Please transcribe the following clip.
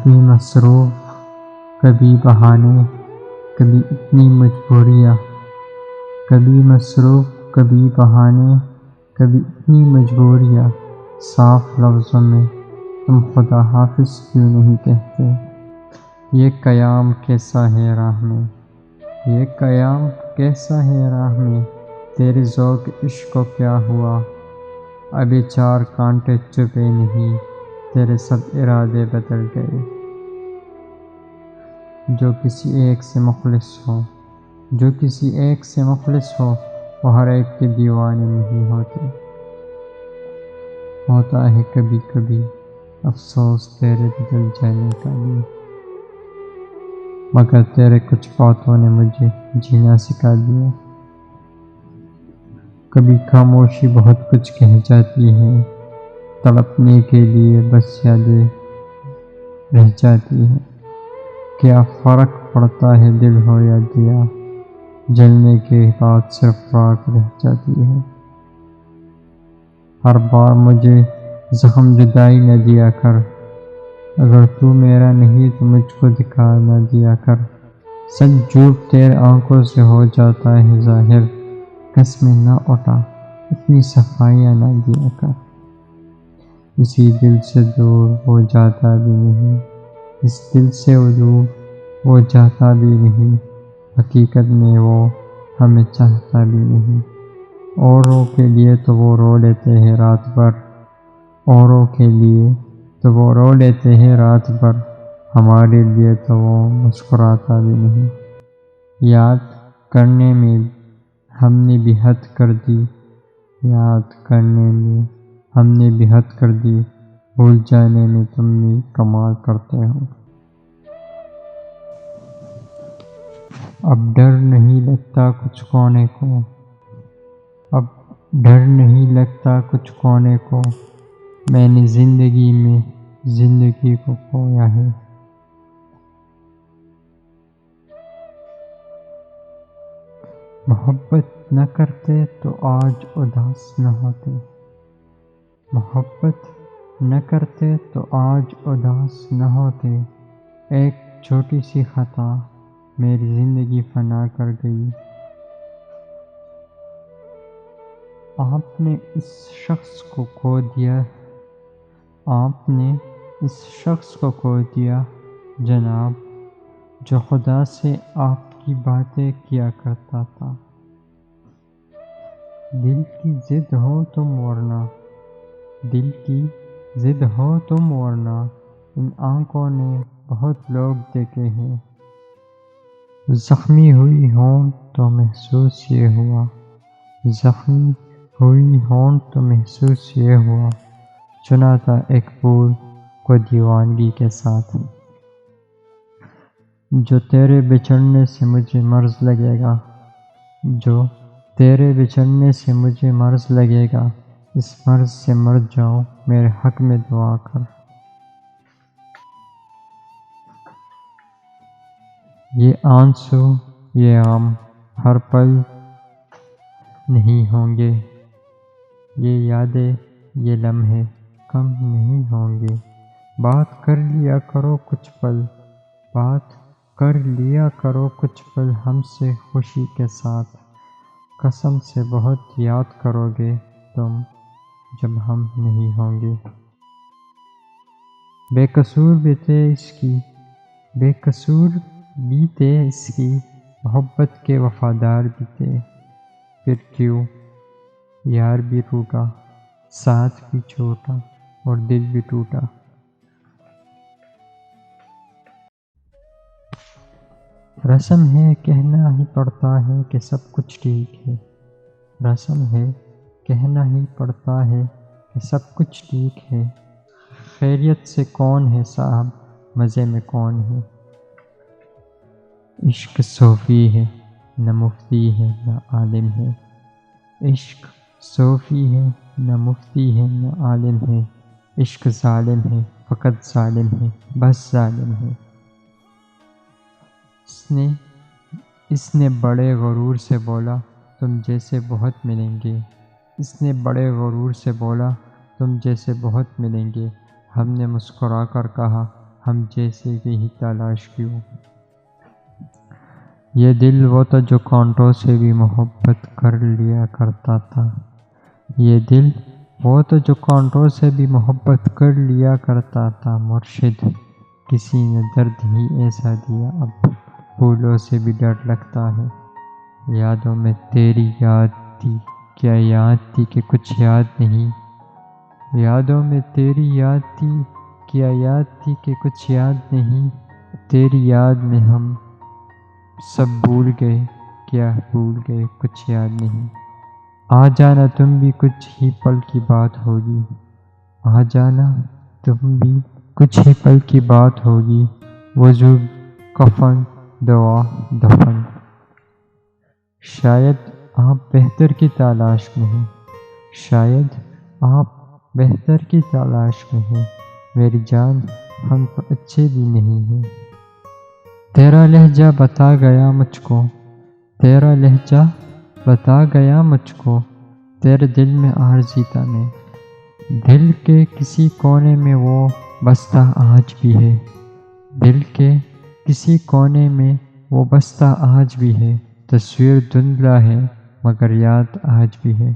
اتنی مصروف، کبھی بہانے، کبھی اتنی مجبوریاں، کبھی مصروف، کبھی بہانے، کبھی اتنی مجبوریاں، صاف لفظوں میں تم خدا حافظ کیوں نہیں کہتے؟ یہ قیام کیسا ہے راہ میں، یہ قیام کیسا ہے راہ میں، تیرے ذوق عشق کو کیا ہوا؟ ابھی چار کانٹے چبھے نہیں، تیرے سب ارادے بدل گئے۔ جو کسی ایک سے مخلص ہو، جو کسی ایک سے مخلص ہو، وہ ہر ایک کے دیوانے نہیں ہوتے۔ ہوتا ہے کبھی کبھی افسوس تیرے بدل جانے کا بھی، مگر تیرے کچھ باتوں نے مجھے جینا سکھا دیا۔ کبھی خاموشی بہت کچھ کہہ جاتی ہے، تڑپنے کے لیے بس یادیں رہ جاتی ہے۔ کیا فرق پڑتا ہے دل ہو یا دیا، جلنے کے بعد صرف راکھ رہ جاتی ہے۔ ہر بار مجھے زخم جدائی نہ دیا کر، اگر تو میرا نہیں تو مجھ کو دکھا نہ دیا کر۔ سچ جھوٹ تیرے آنکھوں سے ہو جاتا ہے ظاہر، قسمیں نہ اٹھا، اتنی صفائیاں نہ دیا کر۔ اسی دل سے دور وہ جاتا بھی نہیں، اس دل سے دور وہ جاتا بھی نہیں، حقیقت میں وہ ہمیں چاہتا بھی نہیں۔ اوروں کے لیے تو وہ رو لیتے ہیں رات بھر، اوروں کے لیے تو وہ رو لیتے ہیں رات بھر، ہمارے لیے تو وہ مسکراتا بھی نہیں۔ یاد کرنے میں ہم نے بھی حد کر دی، یاد کرنے میں ہم نے بھی حد کر دی، بھول جانے میں تم بھی کمال کرتے ہو۔ اب ڈر نہیں لگتا کچھ کونے کو، اب ڈر نہیں لگتا کچھ کونے کو، میں نے زندگی میں زندگی کو کھویا ہے۔ محبت نہ کرتے تو آج اداس نہ ہوتے، محبت نہ کرتے تو آج اداس نہ ہوتے۔ ایک چھوٹی سی خطا میری زندگی فنا کر گئی۔ آپ نے اس شخص کو کھو دیا، آپ نے اس شخص کو کھو دیا جناب، جو خدا سے آپ کی باتیں کیا کرتا تھا۔ دل کی ضد ہو تم ورنہ، دل کی ضد ہو تم ورنہ، ان آنکھوں نے بہت لوگ دیکھے ہیں۔ زخمی ہوئی ہوں تو محسوس یہ ہوا، زخمی ہوئی ہوں تو محسوس یہ ہوا، چنا تھا ایک پھول کو دیوانگی کے ساتھ۔ جو تیرے بچھڑنے سے مجھے مرض لگے گا، جو تیرے بچھڑنے سے مجھے مرض لگے گا، اس مرض سے مر جاؤں میرے حق میں دعا کر۔ یہ آنسو یہ غم ہر پل نہیں ہوں گے، یہ یادیں یہ لمحے کم نہیں ہوں گے۔ بات کر لیا کرو کچھ پل، بات کر لیا کرو کچھ پل ہم سے خوشی کے ساتھ، قسم سے بہت یاد کرو گے تم جب ہم نہیں ہوں گے۔ بے قصور بھی تھے اس کی، بے قصور بھی تھے اس کی، محبت کے وفادار بھی تھے، پھر کیوں یار بھی ٹوٹا، ساتھ بھی چھوٹا اور دل بھی ٹوٹا۔ رسم ہے کہنا ہی پڑتا ہے کہ سب کچھ ٹھیک ہے، رسم ہے کہنا ہی پڑتا ہے کہ سب کچھ ٹھیک ہے، خیریت سے کون ہے صاحب مزے میں کون ہے۔ عشق صوفی ہے نہ مفتی ہے نہ عالم ہے، عشق صوفی ہے نہ مفتی ہے نہ عالم ہے، عشق ظالم ہے فقط ظالم ہے بس ظالم ہے۔ اس نے بڑے غرور سے بولا تم جیسے بہت ملیں گے، اس نے بڑے غرور سے بولا تم جیسے بہت ملیں گے، ہم نے مسکرا کر کہا ہم جیسے کی ہی تلاش کیوں۔ یہ دل وہ تھا جو کانٹوں سے بھی محبت کر لیا کرتا تھا، یہ دل وہ تھا جو کانٹوں سے بھی محبت کر لیا کرتا تھا۔ مرشد کسی نے درد ہی ایسا دیا، اب پھولوں سے بھی ڈر لگتا ہے۔ یادوں میں تیری یاد تھی، کیا یاد تھی کہ کچھ یاد نہیں، یادوں میں تیری یاد تھی، کیا یاد تھی کہ کچھ یاد نہیں، تیری یاد میں ہم سب بھول گئے، کیا بھول گئے کچھ یاد نہیں۔ آ جانا تم بھی کچھ ہی پل کی بات ہوگی، آ جانا تم بھی کچھ ہی پل کی بات ہوگی، وضو کفن دعا دفن۔ شاید آپ بہتر کی تلاش میں ہیں، شاید آپ بہتر کی تلاش میں ہیں، میری جان ہم تو اچھے بھی نہیں ہیں۔ تیرا لہجہ بتا گیا مجھ کو، تیرا لہجہ بتا گیا مجھ کو، تیرے دل میں عارضی تھا میں، دل کے کسی کونے میں وہ بستہ آج بھی ہے، دل کے کسی کونے میں وہ بستہ آج بھی ہے، تصویر دھندلا ہے مگر یاد آج بھی ہے۔